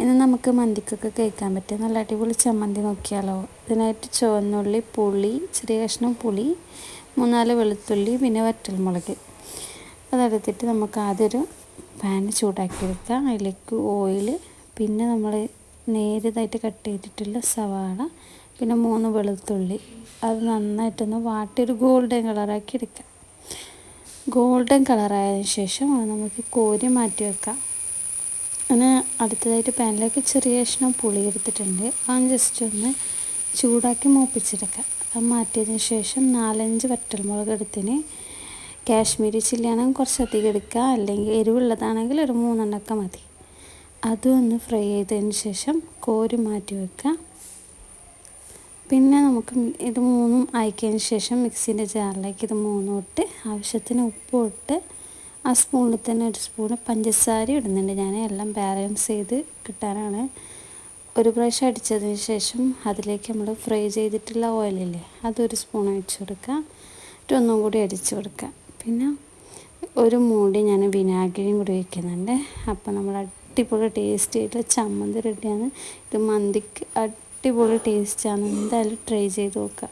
ഇനി നമുക്ക് മന്തിക്കൊക്കെ കഴിക്കാൻ പറ്റിയ നല്ല അടിപൊളി ചമ്മന്തി നോക്കിയാലോ. ഇതിനായിട്ട് ചുവന്നുള്ളി, പുളി, ചെറിയ കഷ്ണം പുളി, 3-4 വെളുത്തുള്ളി, പിന്നെ വറ്റൽമുളക് അതെടുത്തിട്ട് നമുക്ക് ആദ്യം ഒരു പാൻ ചൂടാക്കി എടുക്കാം. അതിലേക്ക് ഓയിൽ, പിന്നെ നമ്മൾ നേരിയതായിട്ട് കട്ട് ചെയ്തിട്ടുള്ള സവാള, പിന്നെ 3 വെളുത്തുള്ളി അത് നന്നായിട്ടൊന്ന് വാട്ടി ഒരു ഗോൾഡൻ കളറാക്കി എടുക്കാം. ഗോൾഡൻ കളറായതിനു ശേഷം അത് നമുക്ക് കോരി മാറ്റി വെക്കാം. അങ്ങനെ അടുത്തതായിട്ട് പാനിലേക്ക് ചെറിയ കഷ്ണം പുളി എടുത്തിട്ടുണ്ട്. അത് ജസ്റ്റ് ഒന്ന് ചൂടാക്കി മൂപ്പിച്ചെടുക്കാം. അത് മാറ്റിയതിന് ശേഷം 4-5 വറ്റൽമുളക് എടുത്തിന്. കാശ്മീരി ചില്ലിയാണെങ്കിൽ കുറച്ചധികം എടുക്കുക, അല്ലെങ്കിൽ എരിവുള്ളതാണെങ്കിൽ ഒരു 3 എണ്ണമൊക്കെ മതി. അതും ഒന്ന് ഫ്രൈ ചെയ്തതിന് ശേഷം കോരി മാറ്റി വെക്കുക. പിന്നെ നമുക്ക് ഇത് 3ഉം ആക്കിയതിന് ശേഷം മിക്സിൻ്റെ ജാറിലേക്ക് ഇത് 3ഉം ഇട്ട് ആവശ്യത്തിന് ഉപ്പും ഇട്ട് ആ സ്പൂണിൽ തന്നെ ഒരു സ്പൂണ് പഞ്ചസാര ഇടുന്നുണ്ട്. ഞാൻ എല്ലാം ബാലൻസ് ചെയ്ത് കിട്ടാനാണ്. ഒരു പ്രാവശ്യം അടിച്ചതിന് ശേഷം അതിലേക്ക് നമ്മൾ ഫ്രൈ ചെയ്തിട്ടുള്ള ഓയിലില്ലേ അതൊരു സ്പൂൺ ഒഴിച്ച് കൊടുക്കുക. എന്നിട്ട് ഒന്നും കൂടി അടിച്ച് കൊടുക്കുക. പിന്നെ ഒരു മൂടി ഞാൻ വിനാഗിരിയും കൂടി വയ്ക്കുന്നുണ്ട്. അപ്പോൾ നമ്മൾ അടിപൊളി ടേസ്റ്റ് ആയിട്ടുള്ള ചമ്മന്തി റെഡിയാണ്. ഇത് മന്തിക്ക് അടിപൊളി ടേസ്റ്റാണ്. എന്തായാലും ട്രൈ ചെയ്ത് നോക്കുക.